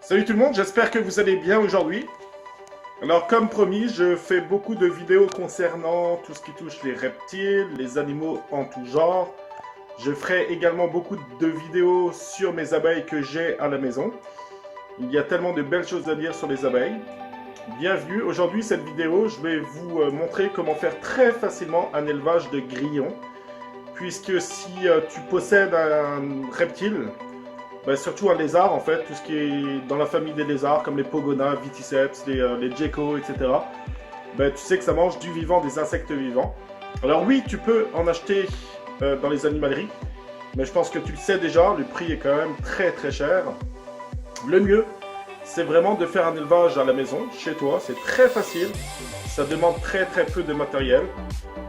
Salut tout le monde, j'espère que vous allez bien aujourd'hui. Alors comme promis, je fais beaucoup de vidéos concernant tout ce qui touche les reptiles, les animaux en tout genre. Je ferai également beaucoup de vidéos sur mes abeilles que j'ai à la maison. Il y a tellement de belles choses à dire sur les abeilles. Bienvenue, aujourd'hui cette vidéo, je vais vous montrer comment faire très facilement un élevage de grillons. Puisque si tu possèdes un reptile, surtout un lézard en fait, tout ce qui est dans la famille des lézards comme les pogonas, viticeps, les geckos, etc. Tu sais que ça mange du vivant, des insectes vivants. Alors oui, tu peux en acheter dans les animaleries, mais je pense que tu le sais déjà, le prix est quand même très très cher. Le mieux, c'est vraiment de faire un élevage à la maison, chez toi, c'est très facile, ça demande très très peu de matériel.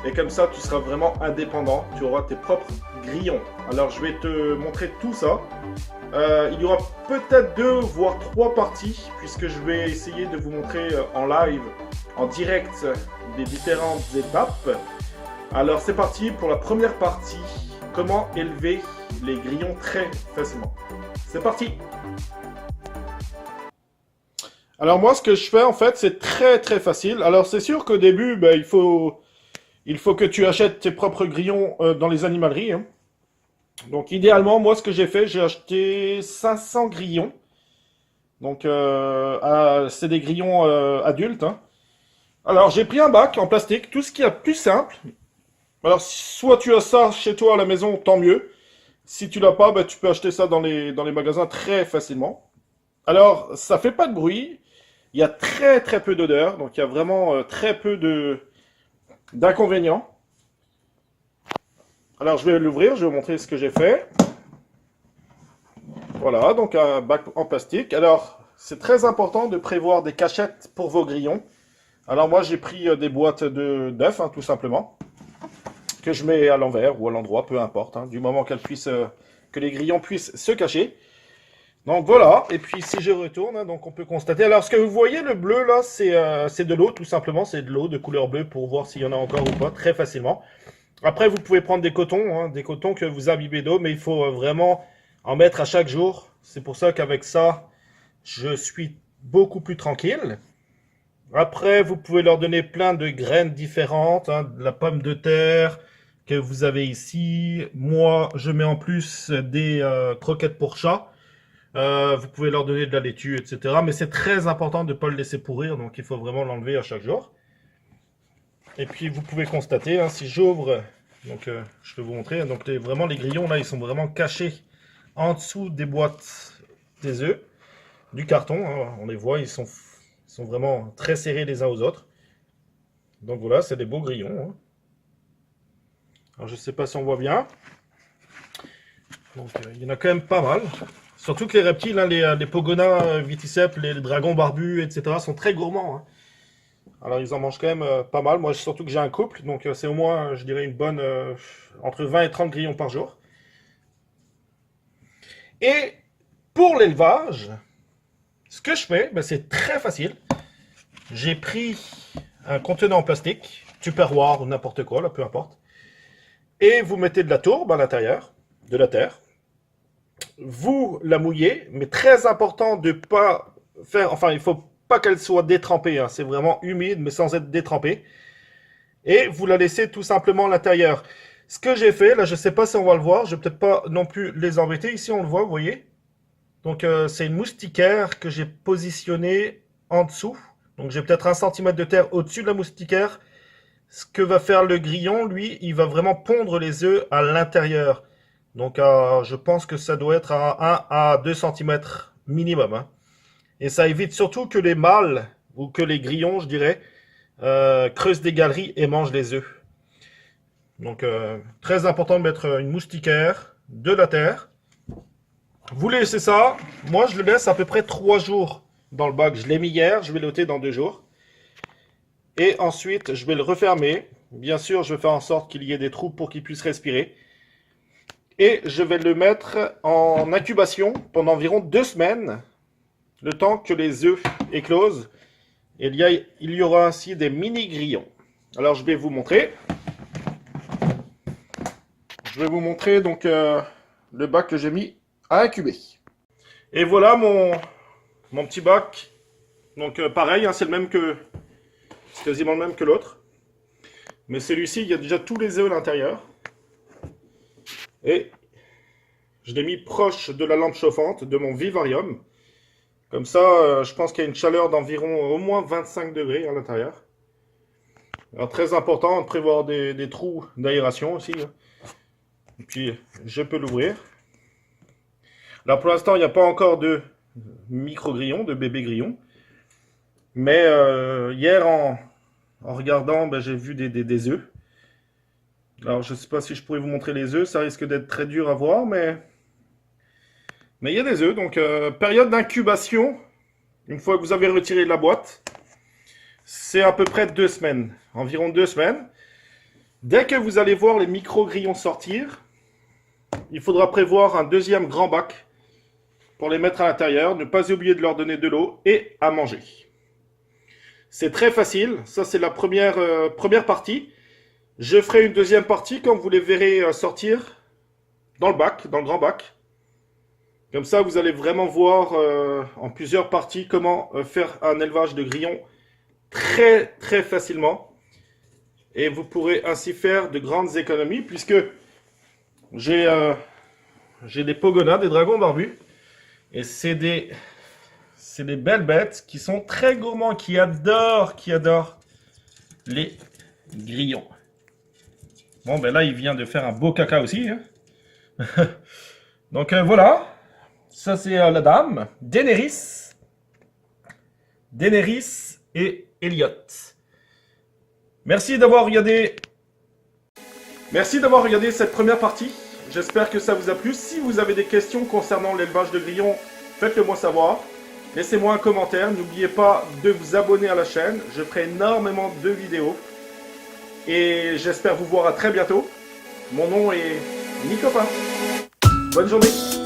Et comme ça, tu seras vraiment indépendant, tu auras tes propres grillons. Alors je vais te montrer tout ça. Il y aura peut-être 2 voire 3 parties, puisque je vais essayer de vous montrer en live, en direct, des différentes étapes. Alors c'est parti pour la première partie, comment élever les grillons très facilement. C'est parti! Alors moi ce que je fais en fait c'est très très facile. Alors c'est sûr qu'au début il faut que tu achètes tes propres grillons dans les animaleries, hein. Donc idéalement, moi ce que j'ai fait, j'ai acheté 500 grillons. Donc c'est des grillons adultes, hein. Alors j'ai pris un bac en plastique, tout ce qui est plus simple. Alors soit tu as ça chez toi à la maison, tant mieux. Si tu l'as pas, tu peux acheter ça dans les magasins très facilement. Alors ça fait pas de bruit, il y a très très peu d'odeur, donc il y a vraiment très peu d'inconvénients. Alors je vais l'ouvrir, je vais vous montrer ce que j'ai fait. Voilà, donc un bac en plastique. Alors, c'est très important de prévoir des cachettes pour vos grillons. Alors moi, j'ai pris des boîtes d'œufs, hein, tout simplement, que je mets à l'envers ou à l'endroit, peu importe, hein, du moment que les grillons puissent se cacher. Donc voilà, et puis si je retourne, hein, donc on peut constater. Alors, ce que vous voyez, le bleu là, c'est de l'eau, tout simplement. C'est de l'eau de couleur bleue pour voir s'il y en a encore ou pas, très facilement. Après, vous pouvez prendre des cotons que vous imbibez d'eau, mais il faut vraiment en mettre à chaque jour. C'est pour ça qu'avec ça, je suis beaucoup plus tranquille. Après, vous pouvez leur donner plein de graines différentes, hein, de la pomme de terre que vous avez ici. Moi, je mets en plus des croquettes pour chat. Vous pouvez leur donner de la laitue, etc. Mais c'est très important de ne pas le laisser pourrir, donc il faut vraiment l'enlever à chaque jour. Et puis vous pouvez constater, hein, si j'ouvre, donc je vais vous montrer, hein, donc vraiment les grillons là, ils sont vraiment cachés en dessous des boîtes des œufs, du carton, hein, on les voit, ils sont vraiment très serrés les uns aux autres. Donc voilà, c'est des beaux grillons, hein. Alors je sais pas si on voit bien, donc il y en a quand même pas mal. Surtout que les reptiles, hein, les pogonas, viticeps, les dragons barbus, etc. sont très gourmands, hein. Alors ils en mangent quand même pas mal. Moi surtout que j'ai un couple, donc c'est au moins, je dirais, une bonne entre 20 et 30 grillons par jour. Et pour l'élevage, ce que je fais, c'est très facile. J'ai pris un contenant en plastique, Tupperware ou n'importe quoi, là, peu importe. Et vous mettez de la tourbe à l'intérieur, de la terre. Vous la mouillez, mais très important de pas faire, enfin il faut pas qu'elle soit détrempée, hein. C'est vraiment humide mais sans être détrempée. Et vous la laissez tout simplement à l'intérieur. Ce que j'ai fait, là je sais pas si on va le voir, je vais peut-être pas non plus les embêter. Ici on le voit, vous voyez. Donc c'est une moustiquaire que j'ai positionnée en dessous. Donc j'ai peut-être 1 cm de terre au-dessus de la moustiquaire. Ce que va faire le grillon, lui, il va vraiment pondre les œufs à l'intérieur. Donc je pense que ça doit être à 1 à 2 cm minimum, hein. Et ça évite surtout que les mâles, ou que les grillons, je dirais, creusent des galeries et mangent les œufs. Donc très important de mettre une moustiquaire, de la terre. Vous laissez ça, moi je le laisse à peu près 3 jours dans le bac. Je l'ai mis hier, je vais le ôter dans 2 jours. Et ensuite, je vais le refermer. Bien sûr, je vais faire en sorte qu'il y ait des trous pour qu'il puisse respirer. Et je vais le mettre en incubation pendant environ 2 semaines, le temps que les œufs éclosent. Et il y aura ainsi des mini grillons. Alors, je vais vous montrer. Je vais vous montrer donc le bac que j'ai mis à incuber. Et voilà mon petit bac. Donc pareil, hein, c'est quasiment le même que l'autre. Mais celui-ci, il y a déjà tous les œufs à l'intérieur. Et je l'ai mis proche de la lampe chauffante de mon vivarium. Comme ça, je pense qu'il y a une chaleur d'environ au moins 25 degrés à l'intérieur. Alors très important de prévoir des trous d'aération aussi. Hein. Et puis je peux l'ouvrir. Là pour l'instant, il n'y a pas encore de micro-grillons, de bébé grillons. Mais hier, en regardant, ben, j'ai vu des œufs. Alors, je ne sais pas si je pourrais vous montrer les œufs. Ça risque d'être très dur à voir, mais il y a des œufs. Donc, période d'incubation, une fois que vous avez retiré de la boîte, c'est à peu près 2 semaines. Environ 2 semaines. Dès que vous allez voir les micro-grillons sortir, il faudra prévoir un deuxième grand bac pour les mettre à l'intérieur. Ne pas oublier de leur donner de l'eau et à manger. C'est très facile, ça c'est la première partie. Je ferai une deuxième partie quand vous les verrez sortir dans le bac, dans le grand bac. Comme ça, vous allez vraiment voir en plusieurs parties comment faire un élevage de grillons très très facilement. Et vous pourrez ainsi faire de grandes économies puisque j'ai des pogonas, des dragons barbus. Et c'est des belles bêtes qui sont très gourmands, qui adorent les grillons. Bon, ben là, il vient de faire un beau caca aussi. Hein. Donc voilà, ça c'est la dame, Daenerys et Elliot. Merci d'avoir regardé cette première partie. J'espère que ça vous a plu. Si vous avez des questions concernant l'élevage de grillons, faites-le moi savoir. Laissez-moi un commentaire. N'oubliez pas de vous abonner à la chaîne. Je ferai énormément de vidéos. Et j'espère vous voir à très bientôt. Mon nom est Nicopas. Bonne journée.